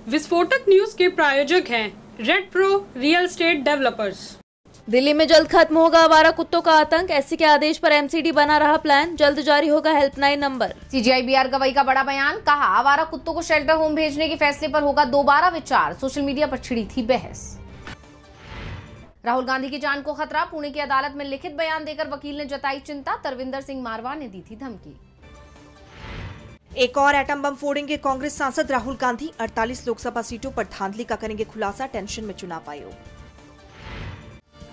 विस्फोटक न्यूज के प्रायोजक हैं red pro real estate developers. Delhi में जल्द खत्म होगा आवारा कुत्तों का आतंक। एससी के आदेश पर एमसीडी बना रहा प्लान। जल्द जारी होगा helpline number. CJI B R Gavai का बड़ा बयान। कहा आवारा कुत्तों को शेल्टर होम भेजने के फैसले पर होगा दोबारा विचार। सोशल मीडिया पर छिड़ी थी बहस। राहुल गांधी की जान को खतरा। पुणे की अदालत में लिखित बयान देकर वकील ने जताई चिंता। तरविंदर सिंह मारवा ने दी थी धमकी। एक और एटम बम फोड़ेंगे कांग्रेस सांसद राहुल गांधी। 48 लोकसभा सीटों पर धांधली का करेंगे खुलासा। टेंशन में चुनाव आयोग।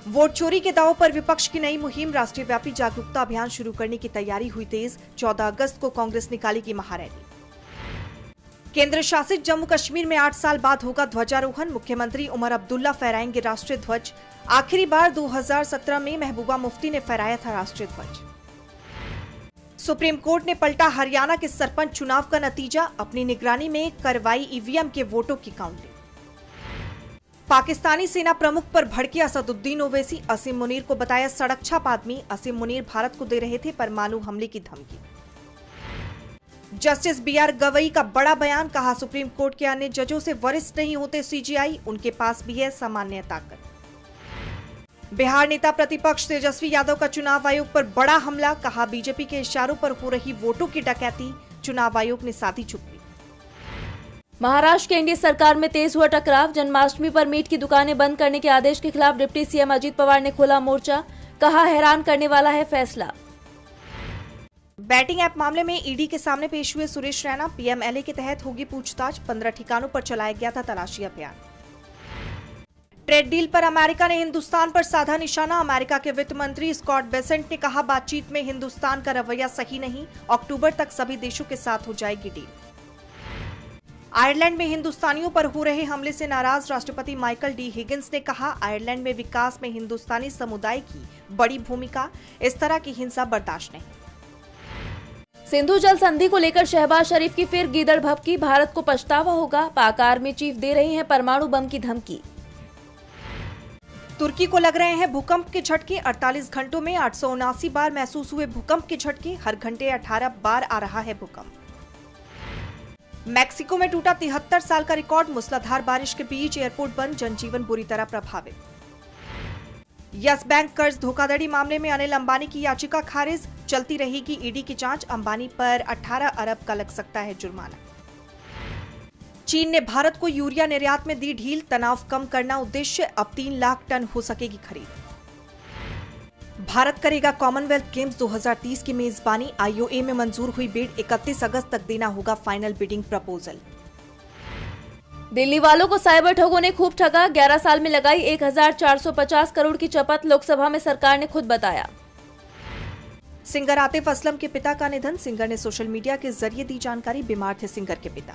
वोट चोरी के दावों पर विपक्ष की नई मुहिम। राष्ट्रीय व्यापी जागरूकता अभियान शुरू करने की तैयारी हुई तेज। 14 अगस्त को कांग्रेस निकालेगी महारैली। केंद्र शासित जम्मू कश्मीर में 8 साल बाद होगा ध्वजारोहण। मुख्यमंत्री उमर अब्दुल्ला फहराएंगे राष्ट्रीय ध्वज। आखिरी बार 2017 में महबूबा मुफ्ती ने फहराया था राष्ट्रीय ध्वज। सुप्रीम कोर्ट ने पलटा हरियाणा के सरपंच चुनाव का नतीजा। अपनी निगरानी में करवाई ईवीएम के वोटों की काउंटिंग। पाकिस्तानी सेना प्रमुख पर भड़के असदुद्दीन ओवैसी। असीम मुनीर को बताया सड़क छाप आदमी। असीम मुनीर भारत को दे रहे थे परमाणु हमले की धमकी। जस्टिस बीआर गवई का बड़ा बयान। कहा सुप्रीम कोर्ट के अन्य जजों से वरिष्ठ नहीं होते सीजीआई। उनके पास भी है सामान्य ताकत। बिहार नेता प्रतिपक्ष तेजस्वी यादव का चुनाव आयोग पर बड़ा हमला। कहा बीजेपी के इशारों पर हो रही वोटों की डकैती। चुनाव आयोग ने साधी चुप्पी। महाराष्ट्र के एनडीए सरकार में तेज हुआ टकराव। जन्माष्टमी पर मीट की दुकानें बंद करने के आदेश के खिलाफ डिप्टी सीएम अजीत पवार ने खोला मोर्चा। कहा हैरान करने वाला है फैसला। बैटिंग ऐप मामले में ईडी के सामने पेश हुए सुरेश रैना। पीएमएलए के तहत होगी पूछताछ। 15 ठिकानों पर चलाया गया था तलाशी अभियान। ट्रेड डील पर अमेरिका ने हिंदुस्तान पर साधा निशाना। अमेरिका के वित्त मंत्री स्कॉट बेसेंट ने कहा बातचीत में हिंदुस्तान का रवैया सही नहीं। अक्टूबर तक सभी देशों के साथ हो जाएगी डील। आयरलैंड में हिंदुस्तानियों पर हो रहे हमले से नाराज राष्ट्रपति माइकल डी हिगिंस ने कहा आयरलैंड में विकास में हिंदुस्तानी समुदाय की बड़ी भूमिका। इस तरह की हिंसा बर्दाश्त नहीं। सिंधु जल संधि को लेकर शहबाज शरीफ की फिर गीदड़ भभकी। भारत को पछतावा होगा। पाक आर्मी चीफ दे रहे हैं परमाणु बम की धमकी। तुर्की को लग रहे हैं भूकंप के झटके। 48 घंटों में 879 बार महसूस हुए भूकंप के झटके। हर घंटे 18 बार आ रहा है भूकंप। मैक्सिको में टूटा 73 साल का रिकॉर्ड। मूसलाधार बारिश के बीच एयरपोर्ट बंद। जनजीवन बुरी तरह प्रभावित। यस बैंक कर्ज धोखाधड़ी मामले में अनिल अंबानी की याचिका खारिज। चलती रहेगी ईडी की जांच। अंबानी पर 18 अरब का लग सकता है जुर्माना। चीन ने भारत को यूरिया निर्यात में दी ढील। तनाव कम करना उद्देश्य। अब 3 लाख टन हो सकेगी खरीद। भारत करेगा कॉमनवेल्थ गेम्स 2030 की मेजबानी। आईओए में मंजूर हुई बिड। 31 अगस्त तक देना होगा फाइनल बिडिंग प्रपोजल। दिल्ली वालों को साइबर ठगों ने खूब ठगा। 11 साल में लगाई 1450 करोड़ की चपत। लोकसभा में सरकार ने खुद बताया। सिंगर आतिफ असलम के पिता का निधन। सिंगर ने सोशल मीडिया के जरिए दी जानकारी। बीमार थे सिंगर के पिता।